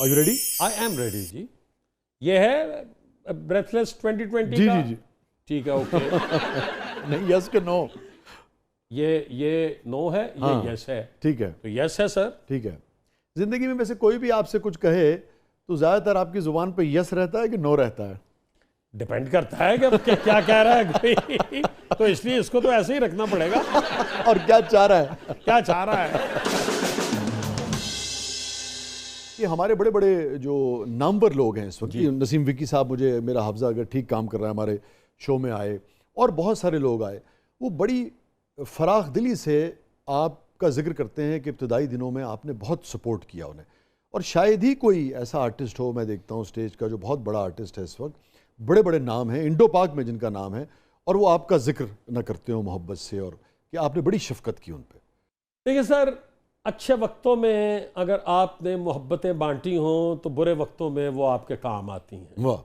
Are you ready? I am ready जी. ये है Breathless 2020 जी का? जी जी. ठीक है, ओके. नहीं, yes के no. ये नो है, ये हाँ, यस है. ठीक है. तो यस है सर. ठीक है. जिंदगी में वैसे कोई भी आपसे कुछ कहे तो ज्यादातर आपकी जुबान पे यस रहता है कि नो रहता है? डिपेंड करता है कि क्या कह रहा है कोई. तो इसलिए इसको तो ऐसे ही रखना पड़ेगा. और क्या चाह रहा है? क्या चाह रहा है? ये हमारे बड़े बड़े जो नामवर लोग हैं इस वक्त, नसीम विक्की साहब, मुझे मेरा हाफजा अगर ठीक काम कर रहा है, हमारे शो में आए और बहुत सारे लोग आए. वो बड़ी फराख दिली से आपका जिक्र करते हैं कि इब्तदाई दिनों में आपने बहुत सपोर्ट किया उन्हें. और शायद ही कोई ऐसा आर्टिस्ट हो, मैं देखता हूँ स्टेज का, जो बहुत बड़ा आर्टिस्ट है इस वक्त, बड़े बड़े नाम हैं, इंडो पाक में जिनका नाम है, और वो आपका जिक्र न करते हो मोहब्बत से, और कि आपने बड़ी शफकत की उन पर. देखिए सर, अच्छे वक्तों में अगर आपने मोहब्बतें बांटी हों तो बुरे वक्तों में वो आपके काम आती हैं. वाह.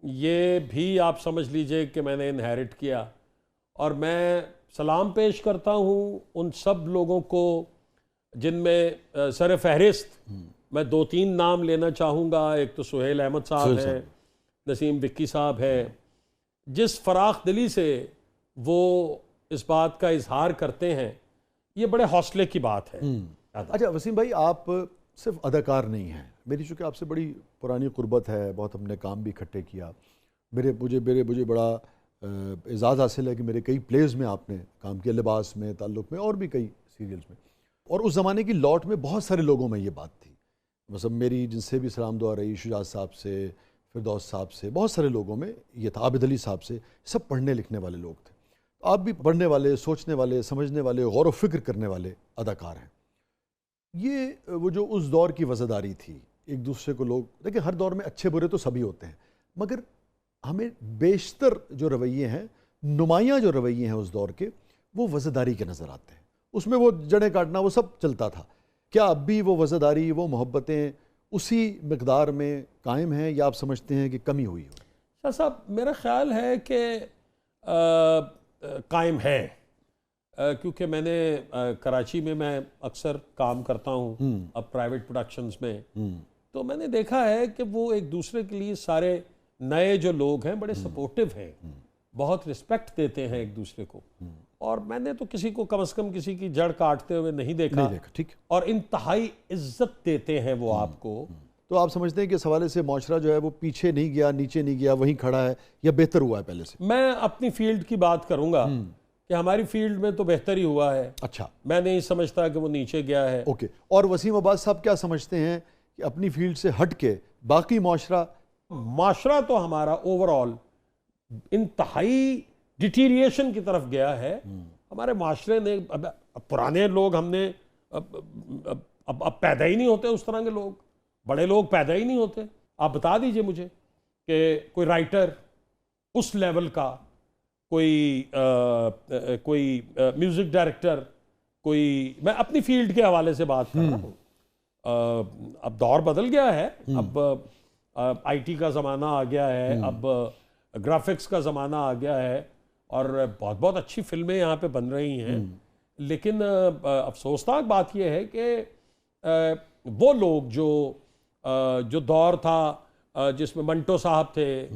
ये भी आप समझ लीजिए कि मैंने इनहेरिट किया. और मैं सलाम पेश करता हूँ उन सब लोगों को जिनमें सर फहरिस्त मैं 2-3 नाम लेना चाहूँगा. एक तो सुहेल अहमद साहब हैं, नसीम विक्की साहब हैं, जिस फराख दिली से वो इस बात का इजहार करते हैं, ये बड़े हौसले की बात है. अच्छा वसीम भाई, आप सिर्फ अदाकार नहीं हैं. मेरी चूँकि आपसे बड़ी पुरानी कुर्बत है, बहुत हमने काम भी इकट्ठे किया. मुझे बड़ा एजाज़ हासिल है कि मेरे कई प्लेज़ में आपने काम किया, लिबास में, ताल्लुक़ में, और भी कई सीरियल्स में. और उस ज़माने की लौट में बहुत सारे लोगों में ये बात थी. मतलब मेरी जिनसे भी सलाम दुआ रही, शुजात साहब से, फिरदौस साहब से, बहुत सारे लोगों में ये था, आबिद अली साहब से, सब पढ़ने लिखने वाले लोग थे. आप भी पढ़ने वाले, सोचने वाले, समझने वाले, गौर व फिक्र करने वाले अदाकार हैं. ये वो जो उस दौर की वज़ादारी थी, एक दूसरे को लोग, देखिए हर दौर में अच्छे बुरे तो सभी होते हैं, मगर हमें बेशतर जो रवैये हैं, नुमायाँ जो रवैये हैं उस दौर के, वो वज़ादारी के नज़र आते हैं. उसमें वो जड़ें काटना, वो सब चलता था. क्या अब भी वो वज़ादारी, वो मोहब्बतें उसी मकदार में कायम हैं, या आप समझते हैं कि कमी हुई हो? शाह साहब, मेरा ख़्याल है कि कायम है, क्योंकि मैंने कराची में मैं अक्सर काम करता हूँ अब प्राइवेट प्रोडक्शंस में. तो मैंने देखा है कि वो एक दूसरे के लिए सारे नए जो लोग हैं बड़े सपोर्टिव हैं, बहुत रिस्पेक्ट देते हैं एक दूसरे को. और मैंने तो किसी को कम से कम किसी की जड़ काटते हुए नहीं देखा. ठीक. और इंतहाई इज्जत देते हैं वो आपको. तो आप समझते हैं कि इस हवाले से माशरा जो है वो पीछे नहीं गया, नीचे नहीं गया, वहीं खड़ा है, या बेहतर हुआ है पहले से? मैं अपनी फील्ड की बात करूंगा कि हमारी फील्ड में तो बेहतर ही हुआ है. अच्छा. मैं नहीं समझता कि वो नीचे गया है. ओके. और वसीम अब्बास साहब क्या समझते हैं कि अपनी फील्ड से हट के बाकी माशरा तो हमारा ओवरऑल इंतहाई डिटीरिएशन की तरफ गया है. हमारे माशरे ने अब पुराने लोग हमने अब पैदा ही नहीं होते उस तरह के लोग, बड़े लोग पैदा ही नहीं होते. आप बता दीजिए मुझे कि कोई राइटर उस लेवल का, कोई म्यूजिक डायरेक्टर, कोई, मैं अपनी फील्ड के हवाले से बात कर रहा हूँ. अब दौर बदल गया है. अब आईटी का ज़माना आ गया है, अब ग्राफिक्स का ज़माना आ गया है, और बहुत बहुत अच्छी फिल्में यहाँ पे बन रही हैं. लेकिन अफसोसनाक बात यह है कि वो लोग जो दौर था जिसमें मंटो साहब थे,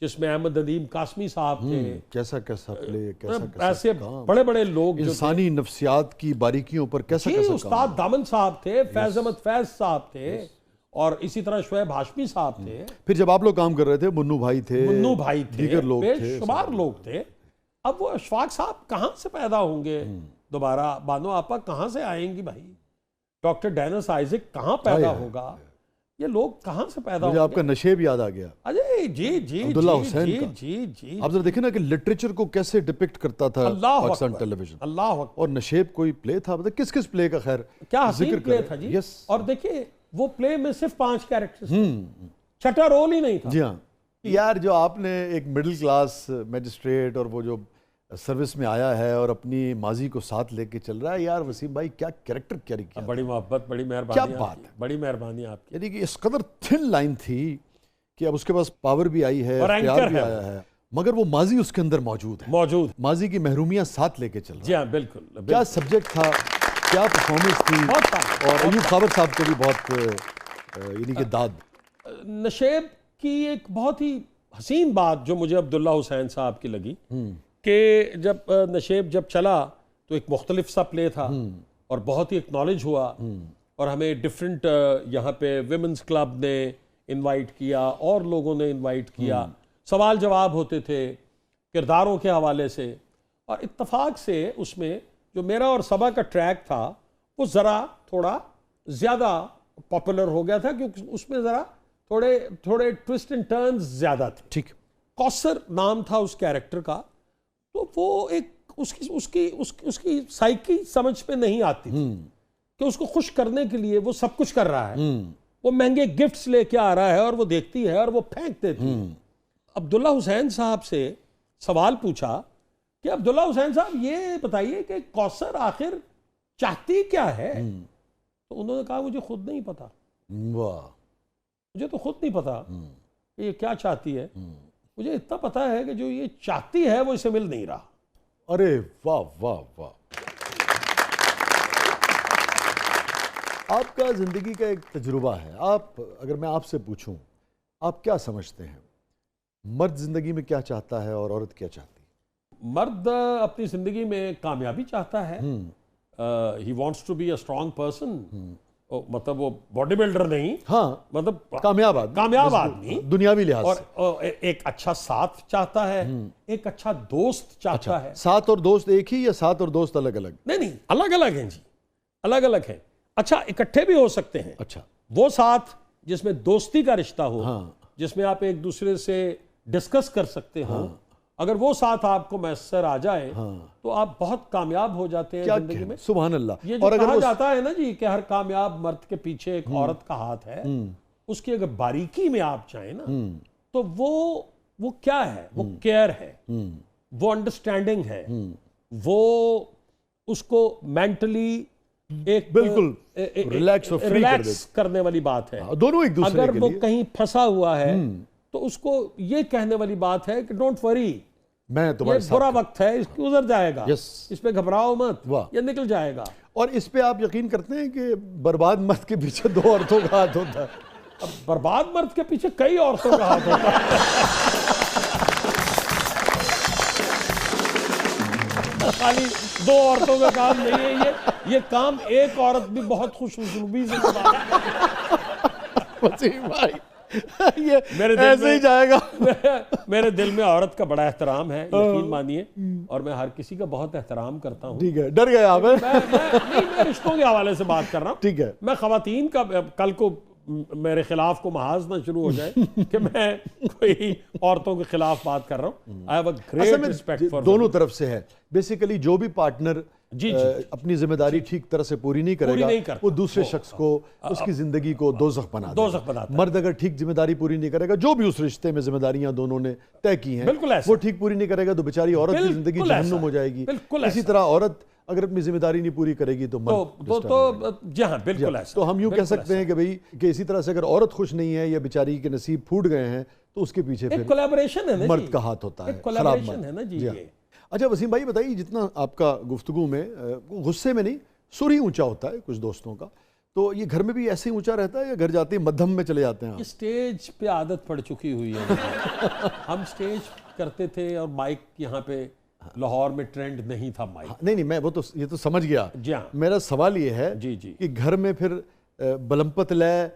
जिसमें अहमद अदीम कासमी साहब थे, कैसा प्ले, ऐसे बड़े बड़े लोग, इंसानी नफ्सियात की बारीकियों पर कैसा उस्ताद दामन साहब थे, फैज अहमद फैज साहब थे, और इसी तरह शुएब हाशमी साहब थे. फिर जब आप लोग काम कर रहे थे, मुन्नू भाई थे, दीगर लोग थे, बेशुमार लोग थे. अब वो अशफाक साहब कहाँ से पैदा होंगे दोबारा? बानो आपा कहाँ से आएंगी भाई? डॉक्टर डेनिस आइजक कहाँ पैदा होगा? ये लोग कहाँ से पैदा होंगे? आपका नशेब याद आ गया. अजय जी अब्दुल्ला हुसैन का. जी. आप जरा देखें ना कि लिटरेचर को कैसे डिपिक्ट करता था पाकिस्तान टेलीविजन. अल्लाह अकबर. और नशेब कोई प्ले था, मतलब किस प्ले का खैर क्या हसीन प्ले था जी. और देखिए वो प्ले में सिर्फ 5 कैरेक्टर्स थे, छठा रोल ही नहीं था. जी हाँ यार, जो आपने एक मिडिल क्लास मैजिस्ट्रेट और वो जो सर्विस में आया है और अपनी माजी को साथ लेके चल रहा है, यार वसीम भाई क्या कैरेक्टर कैरी किया. बड़ी मोहब्बत, बड़ी मेहरबानी. क्या बात है, बड़ी मेहरबानी आपकी. यानी कि इस कदर थिन लाइन थी कि अब उसके पास पावर भी आई है, प्यार भी आया है, मगर वो माजी उसके अंदर मौजूद है, माजी की महरूमियां साथ लेके चल रहा है. जी हाँ, बिल्कुल. क्या सब्जेक्ट था. کیا پرفارمنس تھی، بہت کام، اور ایوب خابر صاحب کو بھی بہت یعنی کہ داد. نشیب کی ایک بہت ہی حسین بات جو مجھے عبداللہ حسین صاحب کی لگی کہ جب نشیب جب چلا تو ایک مختلف سا پلے تھا اور بہت ہی اکنالج ہوا، اور ہمیں ڈیفرنٹ یہاں پہ ویمنز کلب نے انوائٹ کیا اور لوگوں نے انوائٹ کیا، سوال جواب ہوتے تھے کرداروں کے حوالے سے، اور اتفاق سے اس میں جو میرا اور صبا کا ٹریک تھا وہ ذرا تھوڑا زیادہ پاپولر ہو گیا تھا کیونکہ اس میں ذرا تھوڑے ٹوسٹ اینڈ ٹرنز زیادہ تھے. ٹھیک. کوثر نام تھا اس کیریکٹر کا، تو وہ ایک اس کی سائیکی سمجھ پہ نہیں آتی تھی کہ اس کو خوش کرنے کے لیے وہ سب کچھ کر رہا ہے، وہ مہنگے گفٹس لے کے آ رہا ہے اور وہ دیکھتی ہے اور وہ پھینک دیتی ہے. عبداللہ حسین صاحب سے سوال پوچھا کہ عبداللہ حسین صاحب یہ بتائیے کہ کوثر آخر چاہتی کیا ہے؟ تو انہوں نے کہا مجھے خود نہیں پتا، واہ، مجھے تو خود نہیں پتا کہ یہ کیا چاہتی ہے، مجھے اتنا پتا ہے کہ جو یہ چاہتی ہے وہ اسے مل نہیں رہا. ارے واہ واہ واہ. آپ کا زندگی کا ایک تجربہ ہے، اگر میں آپ سے پوچھوں آپ کیا سمجھتے ہیں مرد زندگی میں کیا چاہتا ہے اور عورت کیا چاہتی ہے؟ مرد اپنی زندگی میں کامیابی چاہتا ہے، he wants to be a strong person, مطلب وہ باڈی بلڈر نہیں، ہاں مطلب کامیاب آدمی دنیاوی لحاظ سے، اور ایک اچھا ساتھ چاہتا ہے، ایک اچھا دوست چاہتا ہے. ساتھ اور دوست ایک ہی یا ساتھ اور دوست الگ الگ؟ نہیں الگ الگ ہیں جی، الگ الگ ہیں. اچھا اکٹھے بھی ہو سکتے ہیں. اچھا وہ ساتھ جس میں دوستی کا رشتہ ہو، جس میں آپ ایک دوسرے سے ڈسکس کر سکتے ہو، اگر وہ ساتھ آپ کو میسر آ جائے تو آپ بہت کامیاب ہو جاتے ہیں زندگی میں. سبحان اللہ. یہ جو کہا جاتا ہے نا جی کہ ہر کامیاب مرد کے پیچھے ایک عورت کا ہاتھ ہے، اس کی اگر باریکی میں آپ چاہیں نا تو وہ کیا ہے؟ وہ کیئر ہے، وہ انڈرسٹینڈنگ ہے، وہ اس کو مینٹلی ایک بالکل ریلیکس کرنے والی بات ہے. دونوں ایک دوسرے اگر وہ کہیں پھنسا ہوا ہے تو اس کو یہ کہنے والی بات ہے کہ ڈونٹ وری، میں تمہارے یہ برا وقت ہے، اس کی گزر جائے گا، اس پہ گھبراؤ مت، واہ، یہ نکل جائے گا. اور اس پہ آپ یقین کرتے ہیں کہ برباد مرد کے پیچھے دو عورتوں کا ہاتھ ہوتا ہے؟ اب برباد مرد کے پیچھے کئی عورتوں کا ہاتھ ہوتا ہے، خالی دو عورتوں کا کام نہیں ہے یہ کام ایک عورت بھی بہت خوش اسلوبی سے وسیم بھائی یہ ایسے ہی جائے گا. میرے دل میں عورت کا بڑا احترام ہے، یقین مانیے، اور میں ہر کسی کا بہت احترام کرتا ہوں. ٹھیک ہے، ڈر گئے آپ؟ میں رشتوں کے حوالے سے بات کر رہا ہوں. ٹھیک ہے. میں خواتین کا کل کو میرے خلاف کو محاذ نہ شروع ہو جائے کہ میں کوئی عورتوں کے خلاف بات کر رہا ہوں. I have a great respect for دونوں طرف سے ہے. بیسیکلی جو بھی پارٹنر اپنی ذمہ داری ٹھیک طرح سے پوری نہیں کرے گا وہ دوسرے شخص کو، اس کی زندگی کو دوزخ بنا دے گا. مرد اگر ٹھیک ذمہ داری پوری نہیں کرے گا، جو بھی اس رشتے میں ذمہ داریاں دونوں نے طے کی ہیں وہ ٹھیک پوری نہیں کرے گا تو بیچاری عورت کی زندگی جہنم ہو جائے گی. اسی طرح عورت اگر اپنی ذمہ داری نہیں پوری کرے گی تو جی ہاں بالکل ایسا. تو ہم یوں کہہ سکتے ہیں کہ بھئی کہ اسی طرح سے اگر عورت خوش نہیں ہے یا بیچاری کے نصیب پھوٹ گئے ہیں تو اس کے پیچھے پھر کولیبریشن ہے، مرد کا ہاتھ ہوتا ہے، خراب مرد. اچھا وسیم بھائی بتائیے، جتنا آپ کا گفتگو میں غصے میں نہیں سر ہی اونچا ہوتا ہے کچھ دوستوں کا، تو یہ گھر میں بھی ایسے ہی اونچا رہتا ہے یا گھر جاتے ہیں مدھم میں چلے جاتے ہیں؟ یہ سٹیج پہ عادت پڑ چکی ہوئی ہے. ہم سٹیج کرتے تھے اور مائک یہاں پہ لاہور میں ٹرینڈ نہیں تھا مائک. نہیں میں وہ تو یہ تو سمجھ گیا. جی ہاں. میرا سوال یہ ہے کہ گھر میں پھر بلمپت لے